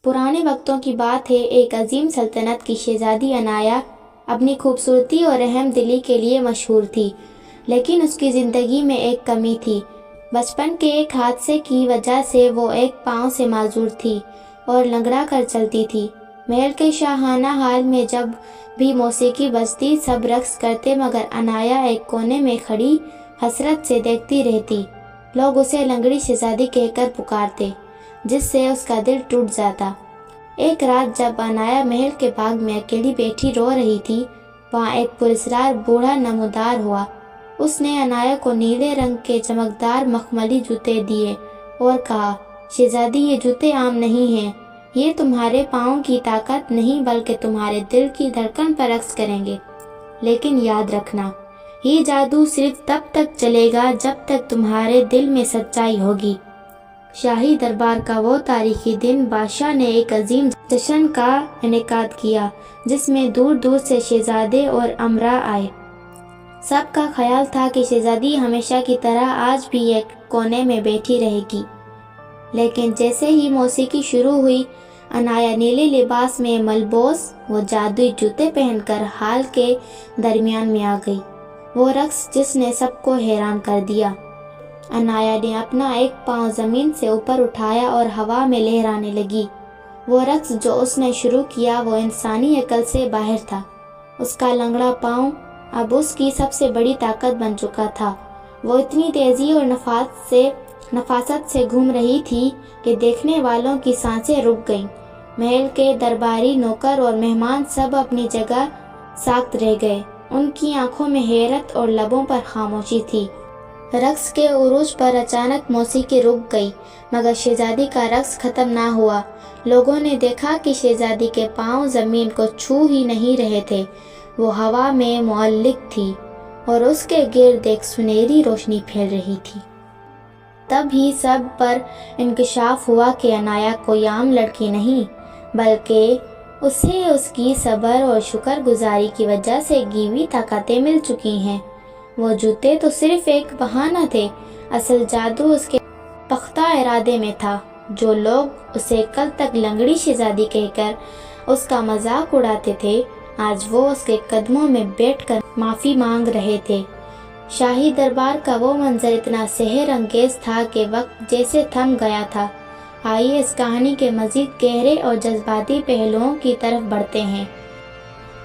पुराने वक्तों की बात है, एक अजीम सल्तनत की शहजादी अनाया अपनी खूबसूरती और रहम दिली के लिए मशहूर थी, लेकिन उसकी ज़िंदगी में एक कमी थी। बचपन के एक हादसे की वजह से वो एक पाँव से माजूर थी और लंगड़ा कर चलती थी। महल के शाहाना हाल में जब भी मौसीकी बजती सब रक्स करते, मगर अनाया एक कोने में खड़ी हसरत से देखती रहती। लोग उसे लंगड़ी शहजादी कहकर पुकारते, जिससे उसका दिल टूट जाता। एक रात जब अनाया महल के बाग में अकेली बैठी रो रही थी, वहाँ एक पुरस्कार बूढ़ा नमूदार हुआ। उसने अनाया को नीले रंग के चमकदार मखमली जूते दिए और कहा, शहजादी, ये जूते आम नहीं हैं। ये तुम्हारे पाँव की ताकत नहीं बल्कि तुम्हारे दिल की धड़कन पर रक्स करेंगे। लेकिन याद रखना, ये जादू सिर्फ तब तक चलेगा जब तक तुम्हारे दिल में सच्चाई होगी। शाही दरबार का वो तारीखी दिन बादशाह ने एक अजीम जश्न का इनेकाद किया, जिसमें दूर दूर से शहजादे और अमरा आए। सबका ख्याल था कि शहजादी हमेशा की तरह आज भी एक कोने में बैठी रहेगी। लेकिन जैसे ही मौसीकी शुरू हुई, अनाया नीले लिबास में मलबूस वो जादुई जूते पहनकर हाल के दरमियान में आ गई। वो रक्स जिसने सबको हैरान कर दिया। अनाया ने अपना एक पाँव ज़मीन से ऊपर उठाया और हवा में लहराने लगी। वो रक्स जो उसने शुरू किया वो इंसानी अकल से बाहर था। उसका लंगड़ा पाँव अब उसकी सबसे बड़ी ताकत बन चुका था। वो इतनी तेज़ी और नफासत से घूम रही थी कि देखने वालों की सांसें रुक गईं। महल के दरबारी, नौकर और मेहमान सब अपनी जगह साख्त रह गए। उनकी आंखों में हैरत और लबों पर खामोशी थी। रक्स के उरूज पर अचानक मौसीकी रुक गई, मगर शहजादी का रक्स खत्म ना हुआ। लोगों ने देखा कि शहजादी के पाँव ज़मीन को छू ही नहीं रहे थे, वो हवा में मुअल्लिक थी और उसके गिर्द एक सुनहरी रोशनी फैल रही थी। तब ही सब पर इंकशाफ हुआ कि अनाया कोई आम लड़की नहीं, बल्कि उसे उसकी सब्र और शुक्रगुजारी की वजह से गीवी ताकतें मिल चुकी हैं। वो जूते तो सिर्फ एक बहाना थे, असल जादू उसके पख्ता इरादे में था। जो लोग उसे कल तक लंगड़ी शहजादी कहकर उसका मजाक उड़ाते थे, आज वो उसके कदमों में बैठकर माफ़ी मांग रहे थे। शाही दरबार का वो मंजर इतना सहर अंगेज था कि वक्त जैसे थम गया था। आइए इस कहानी के मज़ीद गहरे और जज्बाती पहलुओं की तरफ बढ़ते हैं।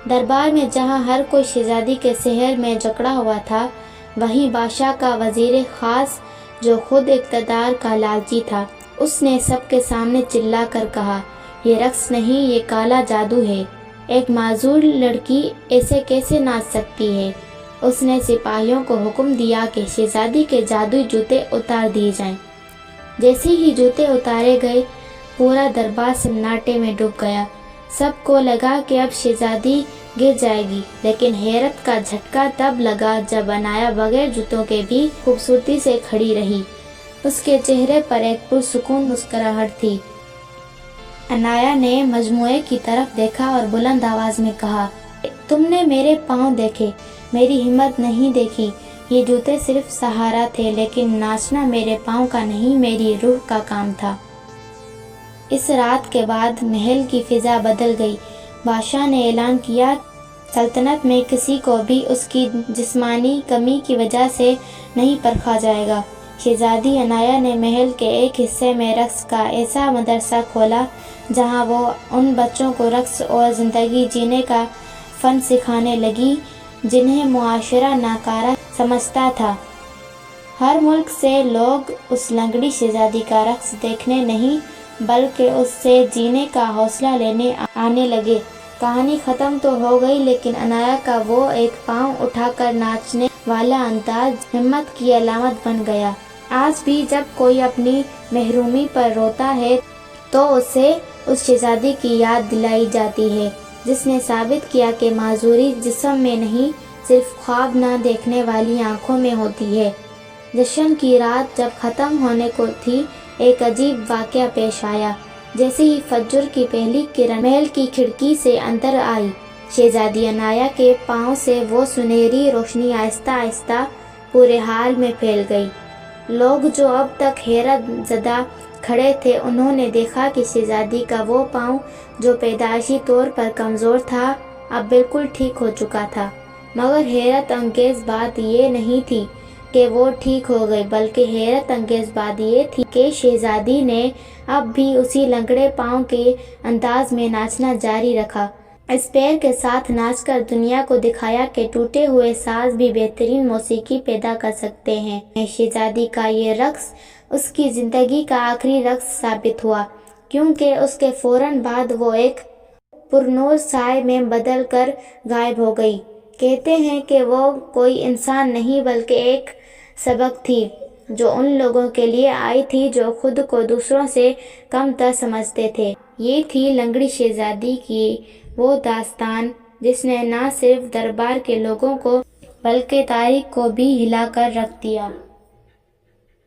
दरबार में जहाँ हर कोई शहजादी के सहर में जकड़ा हुआ था, वहीं बादशाह का वज़ीर ख़ास जो खुद इक़्तिदार का लालची था, उसने सबके सामने चिल्ला कर कहा, ये रक्स नहीं, ये काला जादू है। एक माजूर लड़की ऐसे कैसे नाच सकती है। उसने सिपाहियों को हुक्म दिया कि शहजादी के जादुई जूते उतार दिए जाएं। जैसे ही जूते उतारे गए, पूरा दरबार सन्नाटे में डूब गया। सबको लगा कि अब शहजादी गिर जाएगी, लेकिन हैरत का झटका तब लगा जब अनाया बगैर जूतों के भी खूबसूरती से खड़ी रही। उसके चेहरे पर एक पुरसुकून मुस्कुराहट थी। अनाया ने मजमुए की तरफ देखा और बुलंद आवाज में कहा, तुमने मेरे पाँव देखे, मेरी हिम्मत नहीं देखी। ये जूते सिर्फ सहारा थे, लेकिन नाचना मेरे पाँव का नहीं, मेरी रूह का काम था। इस रात के बाद महल की फिजा बदल गई। बादशाह ने ऐलान किया, सल्तनत में किसी को भी उसकी जिस्मानी कमी की वजह से नहीं परखा जाएगा। शहजादी अनाया ने महल के एक हिस्से में रक्स का ऐसा मदरसा खोला, जहां वो उन बच्चों को रक्स और ज़िंदगी जीने का फ़न सिखाने लगी जिन्हें मुआशरा नाकारा समझता था। हर मुल्क से लोग उस लंगड़ी शहजादी का रक्स देखने नहीं बल्कि उससे जीने का हौसला लेने आने लगे। कहानी ख़त्म तो हो गई, लेकिन अनाया का वो एक पाँव उठाकर नाचने वाला अंदाज हिम्मत की अलामत बन गया। आज भी जब कोई अपनी महरूमी पर रोता है तो उसे उस शहजादी की याद दिलाई जाती है, जिसने साबित किया कि माजूरी जिस्म में नहीं, सिर्फ ख्वाब ना देखने वाली आँखों में होती है। जश्न की रात जब ख़त्म होने को थी, एक अजीब वाक़या पेश आया। जैसे ही फज्र की पहली किरण महल की खिड़की से अंदर आई, शहजादी अनाया के पाँव से वो सुनहरी रोशनी आहिस्ता आहिस्ता पूरे हाल में फैल गई। लोग जो अब तक हैरत ज़दा کھڑے تھے انہوں نے دیکھا کہ شہزادی کا وہ پاؤں جو پیدائشی طور پر کمزور تھا اب بالکل ٹھیک ہو چکا تھا۔ مگر حیرت انگیز بات یہ نہیں تھی کہ وہ ٹھیک ہو گئی، بلکہ حیرت انگیز بات یہ تھی کہ شہزادی نے اب بھی اسی لنگڑے پاؤں کے انداز میں ناچنا جاری رکھا۔ اس پیر کے ساتھ ناچ کر دنیا کو دکھایا کہ ٹوٹے ہوئے ساز بھی بہترین موسیقی پیدا کر سکتے ہیں۔ شہزادی کا یہ رقص اس کی زندگی کا آخری رقص ثابت ہوا، کیونکہ اس کے فوراً بعد وہ ایک پرنور سائے میں بدل کر غائب ہو گئی۔ کہتے ہیں کہ وہ کوئی انسان نہیں بلکہ ایک سبق تھی جو ان لوگوں کے لیے آئی تھی جو خود کو دوسروں سے کم تر سمجھتے تھے۔ یہ تھی لنگڑی شہزادی کی وہ داستان جس نے نہ صرف دربار کے لوگوں کو بلکہ تاریخ کو بھی ہلا کر رکھ دیا۔